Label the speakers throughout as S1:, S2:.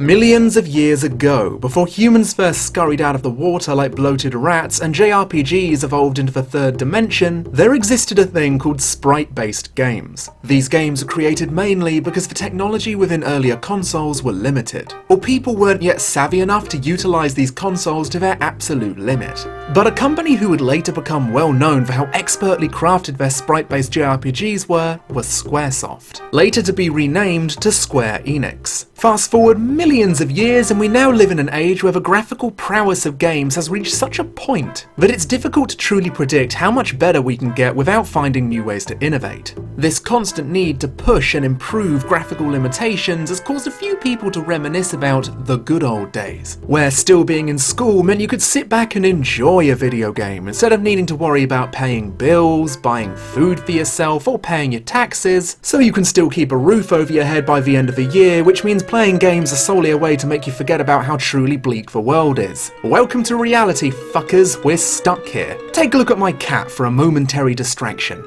S1: Millions of years ago, before humans first scurried out of the water like bloated rats and JRPGs evolved into the third dimension, there existed a thing called sprite-based games. These games were created mainly because the technology within earlier consoles were limited, or people weren't yet savvy enough to utilize these consoles to their absolute limit. But a company who would later become well known for how expertly crafted their sprite-based JRPGs was Squaresoft, later to be renamed to Square Enix. Fast forward millions of years and we now live in an age where the graphical prowess of games has reached such a point that it's difficult to truly predict how much better we can get without finding new ways to innovate. This constant need to push and improve graphical limitations has caused a few people to reminisce about the good old days, where still being in school meant you could sit back and enjoy a video game instead of needing to worry about paying bills, buying food for yourself, or paying your taxes, so you can still keep a roof over your head by the end of the year, which means playing games are solely a way to make you forget about how truly bleak the world is. Welcome to reality, fuckers. We're stuck here. Take a look at my cat for a momentary distraction.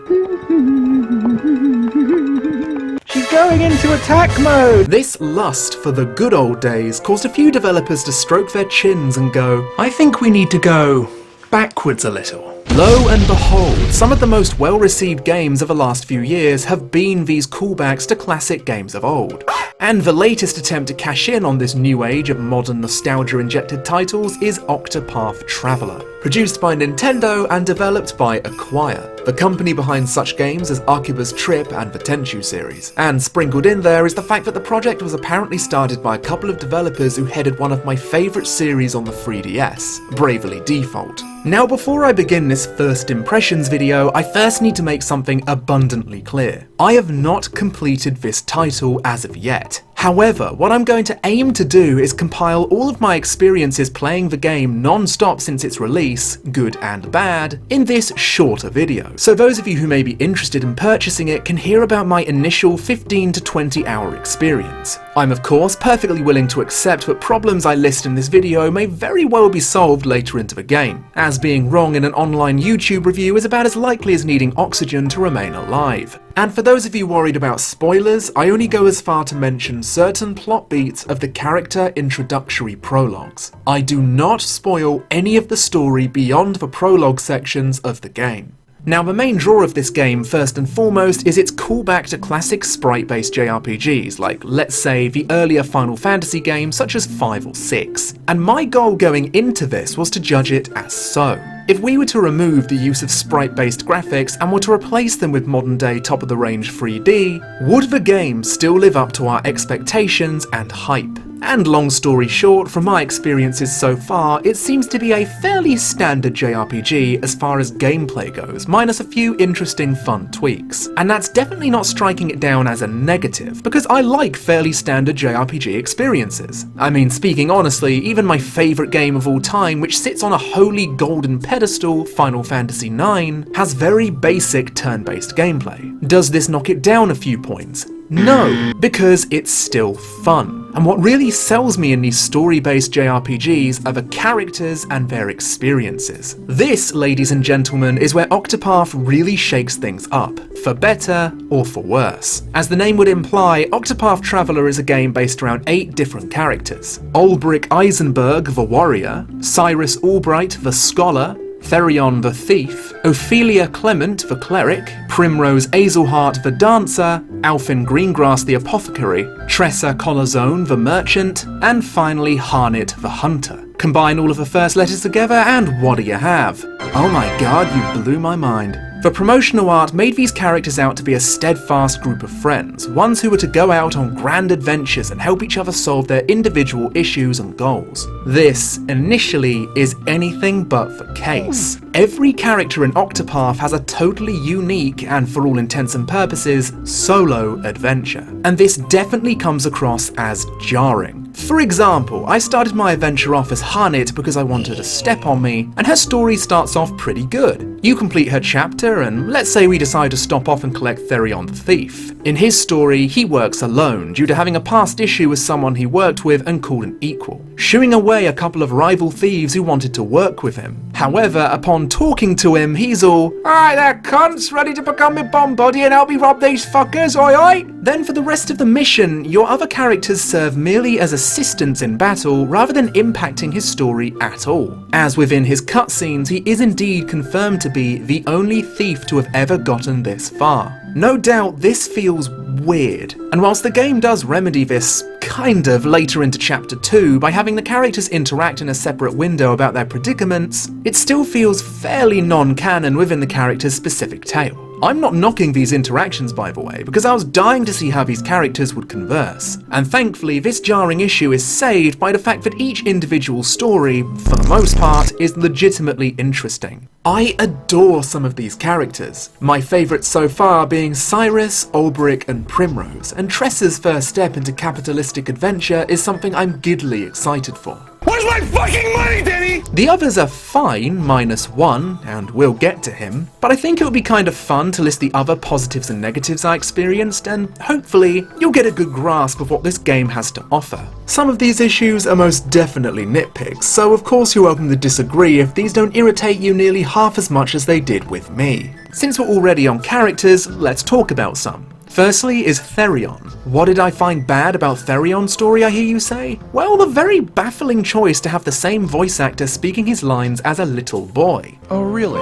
S1: She's going into attack mode! This lust for the good old days caused a few developers to stroke their chins and go, I think we need to go backwards a little. Lo and behold, some of the most well-received games of the last few years have been these callbacks to classic games of old. And the latest attempt to cash in on this new age of modern nostalgia-injected titles is Octopath Traveler, produced by Nintendo and developed by Acquire, the company behind such games as Arquebus Trip and the Tenchu series. And sprinkled in there is the fact that the project was apparently started by a couple of developers who headed one of my favourite series on the 3DS, Bravely Default. Now before I begin this first impressions video, I first need to make something abundantly clear. I have not completed this title as of yet. However, what I'm going to aim to do is compile all of my experiences playing the game non-stop since its release, good and bad, in this shorter video. So those of you who may be interested in purchasing it can hear about my initial 15 to 20 hour experience. I'm of course perfectly willing to accept that problems I list in this video may very well be solved later into the game, as being wrong in an online YouTube review is about as likely as needing oxygen to remain alive. And for those of you worried about spoilers, I only go as far to mention certain plot beats of the character introductory prologues. I do not spoil any of the story beyond the prologue sections of the game. Now the main draw of this game, first and foremost, is its callback to classic sprite-based JRPGs, like, let's say, the earlier Final Fantasy games such as 5 or 6. And my goal going into this was to judge it as so. If we were to remove the use of sprite-based graphics and were to replace them with modern-day top-of-the-range 3D, would the game still live up to our expectations and hype? And long story short, from my experiences so far, it seems to be a fairly standard JRPG as far as gameplay goes, minus a few interesting fun tweaks. And that's definitely not striking it down as a negative, because I like fairly standard JRPG experiences. I mean, speaking honestly, even my favourite game of all time, which sits on a holy golden pedestal, Final Fantasy IX, has very basic turn-based gameplay. Does this knock it down a few points? No, because it's still fun. And what really sells me in these story-based JRPGs are the characters and their experiences. This, ladies and gentlemen, is where Octopath really shakes things up, for better or for worse. As the name would imply, Octopath Traveler is a game based around 8 different characters. Ulbrich Eisenberg, the warrior, Cyrus Albright, the scholar, Therion the thief, Ophelia Clement the cleric, Primrose Azelhart the dancer, Elfin Greengrass the apothecary, Tressa Colazone the merchant, and finally Harnett the hunter. Combine all of the first letters together and what do you have? Oh my god, you blew my mind. The promotional art made these characters out to be a steadfast group of friends, ones who were to go out on grand adventures and help each other solve their individual issues and goals. This, initially, is anything but the case. Every character in Octopath has a totally unique, and for all intents and purposes, solo adventure. And this definitely comes across as jarring. For example, I started my adventure off as Harnett because I wanted to step on me, and her story starts off pretty good. You complete her chapter, and let's say we decide to stop off and collect Therion the thief. In his story, he works alone due to having a past issue with someone he worked with and called an equal, shooing away a couple of rival thieves who wanted to work with him. However, upon talking to him, he's all, "Alright there cunts, ready to become my bomb body and help me rob these fuckers, oi oi?" Then for the rest of the mission, your other characters serve merely as a assistance in battle rather than impacting his story at all. As within his cutscenes, he is indeed confirmed to be the only thief to have ever gotten this far. No doubt this feels weird, and whilst the game does remedy this kind of later into Chapter 2 by having the characters interact in a separate window about their predicaments, it still feels fairly non-canon within the character's specific tale. I'm not knocking these interactions, by the way, because I was dying to see how these characters would converse, and thankfully this jarring issue is saved by the fact that each individual story, for the most part, is legitimately interesting. I adore some of these characters, my favourites so far being Cyrus, Ulbricht and Primrose, and Tressa's first step into capitalistic adventure is something I'm giddily excited for.
S2: Where's my fucking money, Denny?
S1: The others are fine, -1, and we'll get to him, but I think it would be kind of fun to list the other positives and negatives I experienced, and hopefully you'll get a good grasp of what this game has to offer. Some of these issues are most definitely nitpicks, so of course you're welcome to disagree if these don't irritate you nearly half as much as they did with me. Since we're already on characters, let's talk about some. Firstly is Therion. What did I find bad about Therion's story, I hear you say? Well, the very baffling choice to have the same voice actor speaking his lines as a little boy.
S2: Oh, really?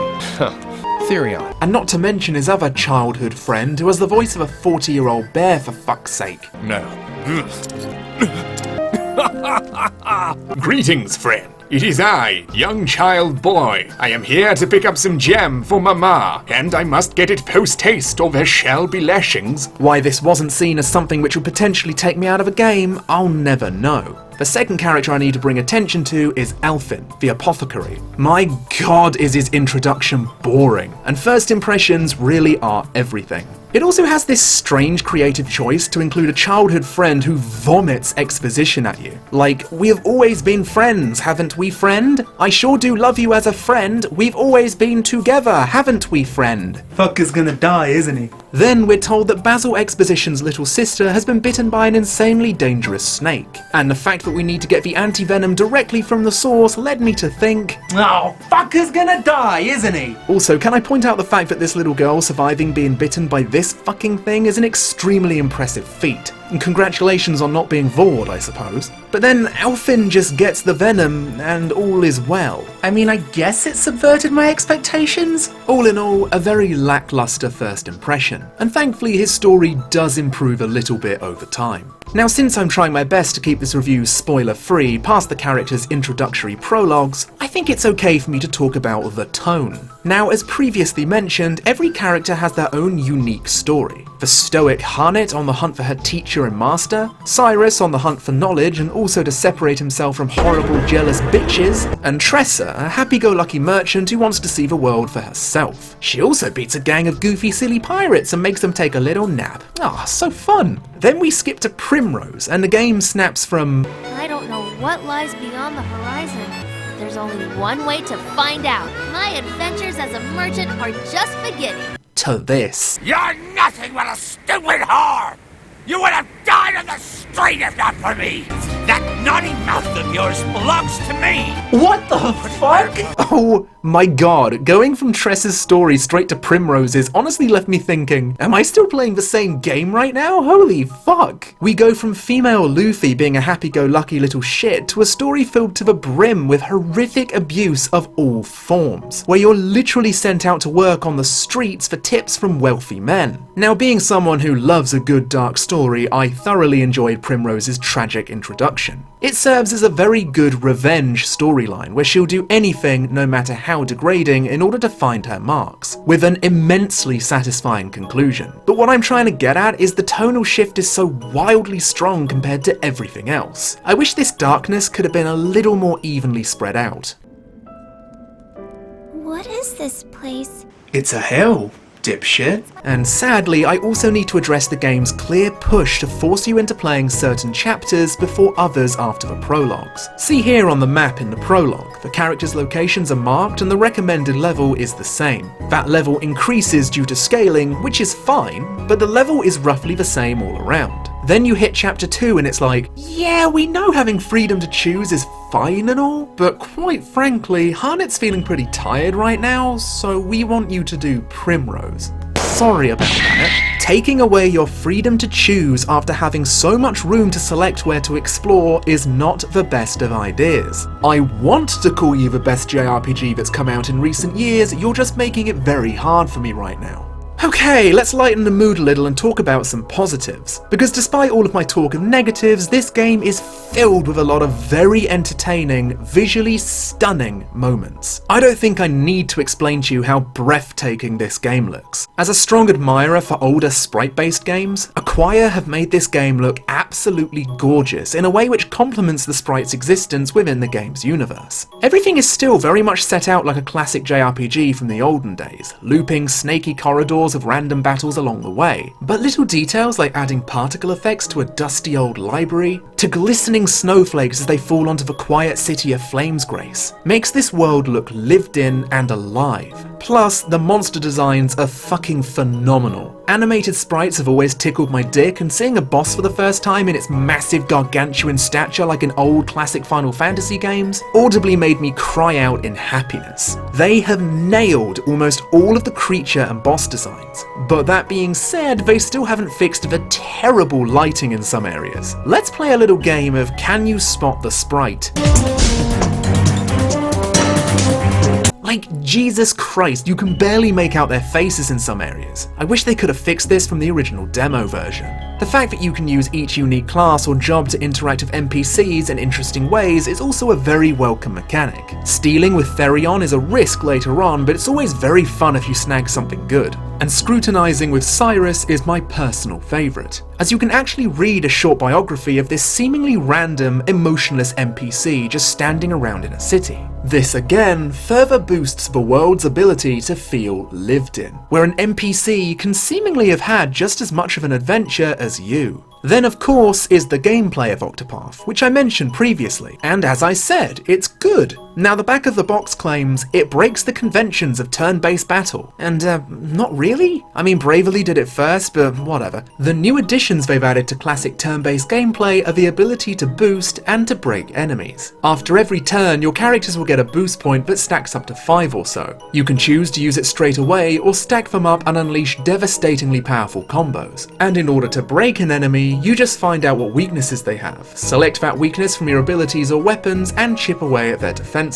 S2: Therion.
S1: And not to mention his other childhood friend who has the voice of a 40-year-old bear, for fuck's sake.
S2: No.
S3: Greetings, friend. It is I, young child boy. I am here to pick up some jam for Mama, and I must get it post-haste or there shall be lashings.
S1: Why this wasn't seen as something which would potentially take me out of a game, I'll never know. The second character I need to bring attention to is Elfin V Apothecary. My god, is his introduction boring, and first impressions really are everything. It also has this strange creative choice to include a childhood friend who vomits exposition at you. Like, we have always been friends, haven't we, friend? I sure do love you as a friend. We've always been together, haven't we, friend? Fucker's gonna die, isn't he? Then we're told that Basil Exposition's little sister has been bitten by an insanely dangerous snake. And the fact that we need to get the anti-venom directly from the source led me to think, oh, fucker's gonna die, isn't he? Also, can I point out the fact that this little girl surviving being bitten by this fucking thing is an extremely impressive feat. And congratulations on not being Vord, I suppose. But then Elfin just gets the venom, and all is well. I mean, I guess it subverted my expectations? All in all, a very lackluster first impression, and thankfully his story does improve a little bit over time. Now, since I'm trying my best to keep this review spoiler-free past the character's introductory prologues, I think it's okay for me to talk about the tone. Now, as previously mentioned, every character has their own unique story. The stoic Harnett on the hunt for her teacher and master, Cyrus on the hunt for knowledge and also to separate himself from horrible jealous bitches, and Tressa, a happy-go-lucky merchant who wants to see the world for herself. She also beats a gang of goofy silly pirates and makes them take a little nap. Ah, so fun! Then we skip to Primrose, and the game snaps from
S4: I don't know what lies beyond the horizon. There's only one way to find out. My adventures as a merchant are just beginning.
S1: To this.
S5: You're nothing but a stupid whore! You would have died on the street if not for me! That naughty mouth of yours belongs to me!
S1: What the fuck? Oh my god, going from Tressa's story straight to Primrose's honestly left me thinking, am I still playing the same game right now? Holy fuck! We go from female Luffy being a happy-go-lucky little shit to a story filled to the brim with horrific abuse of all forms, where you're literally sent out to work on the streets for tips from wealthy men. Now, being someone who loves a good dark story, I thoroughly enjoyed Primrose's tragic introduction. It serves as a very good revenge storyline where she'll do anything, no matter how degrading, in order to find her marks, with an immensely satisfying conclusion. But what I'm trying to get at is the tonal shift is so wildly strong compared to everything else. I wish this darkness could have been a little more evenly spread out.
S4: What is this place?
S1: It's a hell, dipshit. And sadly, I also need to address the game's clear push to force you into playing certain chapters before others after the prologues. See here on the map in the prologue, the characters' locations are marked and the recommended level is the same. That level increases due to scaling, which is fine, but the level is roughly the same all around. Then you hit chapter 2 and it's like, yeah, we know having freedom to choose is fine and all, but quite frankly, Harnett's feeling pretty tired right now, so we want you to do Primrose. sorry about that. Taking away your freedom to choose after having so much room to select where to explore is not the best of ideas. I want to call you the best JRPG that's come out in recent years, you're just making it very hard for me right now. Okay, let's lighten the mood a little and talk about some positives. Because despite all of my talk of negatives, this game is filled with a lot of very entertaining, visually stunning moments. I don't think I need to explain to you how breathtaking this game looks. As a strong admirer for older sprite-based games, Acquire have made this game look absolutely gorgeous in a way which complements the sprite's existence within the game's universe. Everything is still very much set out like a classic JRPG from the olden days, looping snaky corridors of random battles along the way, but little details like adding particle effects to a dusty old library, to glistening snowflakes as they fall onto the quiet city of Flame's Grace, makes this world look lived in and alive. Plus, the monster designs are fucking phenomenal. Animated sprites have always tickled my dick, and seeing a boss for the first time in its massive gargantuan stature like in old classic Final Fantasy games audibly made me cry out in happiness. They have nailed almost all of the creature and boss designs, but that being said, they still haven't fixed the terrible lighting in some areas. Let's play a little game of Can You Spot the Sprite? Like, Jesus Christ, you can barely make out their faces in some areas. I wish they could have fixed this from the original demo version. The fact that you can use each unique class or job to interact with NPCs in interesting ways is also a very welcome mechanic. Stealing with Therion is a risk later on, but it's always very fun if you snag something good. And scrutinizing with Cyrus is my personal favourite, as you can actually read a short biography of this seemingly random, emotionless NPC just standing around in a city. This again further boosts the world's ability to feel lived in, where an NPC can seemingly have had just as much of an adventure as you. Then of course is the gameplay of Octopath, which I mentioned previously, and as I said, it's good. Now the back of the box claims it breaks the conventions of turn-based battle, and not really? I mean, Bravely did it first, but whatever. The new additions they've added to classic turn-based gameplay are the ability to boost and to break enemies. After every turn, your characters will get a boost point that stacks up to 5 or so. You can choose to use it straight away or stack them up and unleash devastatingly powerful combos. And in order to break an enemy, you just find out what weaknesses they have, select that weakness from your abilities or weapons, and chip away at their defenses.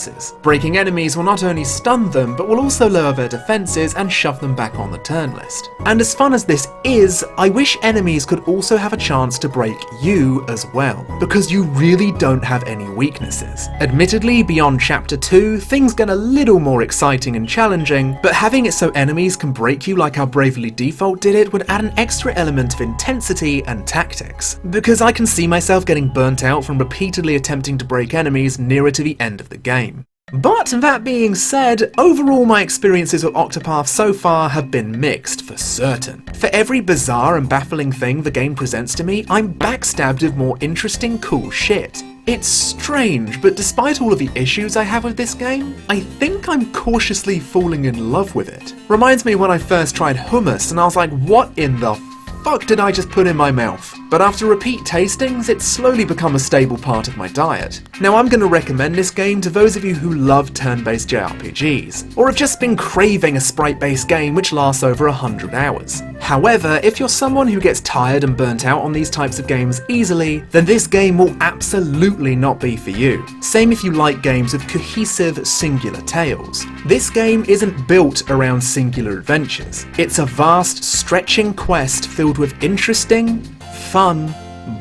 S1: Breaking enemies will not only stun them, but will also lower their defenses and shove them back on the turn list. And as fun as this is, I wish enemies could also have a chance to break you as well, because you really don't have any weaknesses. Admittedly, beyond Chapter 2, things get a little more exciting and challenging, but having it so enemies can break you like how Bravely Default did it would add an extra element of intensity and tactics, because I can see myself getting burnt out from repeatedly attempting to break enemies nearer to the end of the game. But that being said, overall my experiences with Octopath so far have been mixed, for certain. For every bizarre and baffling thing the game presents to me, I'm backstabbed with more interesting, cool shit. It's strange, but despite all of the issues I have with this game, I think I'm cautiously falling in love with it. Reminds me when I first tried hummus and I was like, what in the fuck did I just put in my mouth? But after repeat tastings, it's slowly become a stable part of my diet. Now I'm going to recommend this game to those of you who love turn-based JRPGs, or have just been craving a sprite-based game which lasts over 100 hours. However, if you're someone who gets tired and burnt out on these types of games easily, then this game will absolutely not be for you. Same if you like games with cohesive, singular tales. This game isn't built around singular adventures. It's a vast, stretching quest filled with interesting, fun,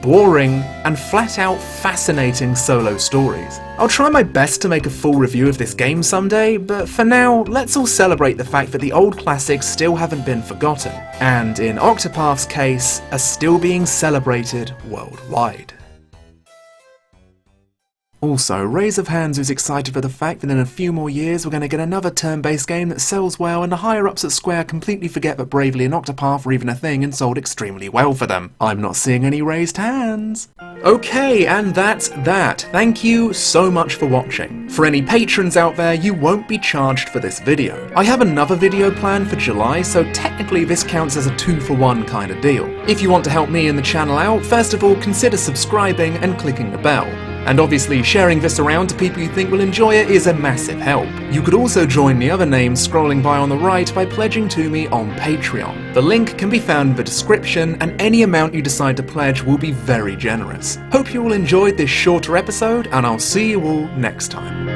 S1: boring, and flat-out fascinating solo stories. I'll try my best to make a full review of this game someday, but for now, let's all celebrate the fact that the old classics still haven't been forgotten, and in Octopath's case, are still being celebrated worldwide. Also, raise of hands who's excited for the fact that in a few more years we're going to get another turn-based game that sells well and the higher-ups at Square completely forget that Bravely and Octopath were even a thing and sold extremely well for them. I'm not seeing any raised hands. Okay, and that's that. Thank you so much for watching. For any patrons out there, you won't be charged for this video. I have another video planned for July, so technically this counts as a 2-for-1 kind of deal. If you want to help me and the channel out, first of all consider subscribing and clicking the bell. And obviously, sharing this around to people you think will enjoy it is a massive help. You could also join the other names scrolling by on the right by pledging to me on Patreon. The link can be found in the description, and any amount you decide to pledge will be very generous. Hope you all enjoyed this shorter episode, and I'll see you all next time.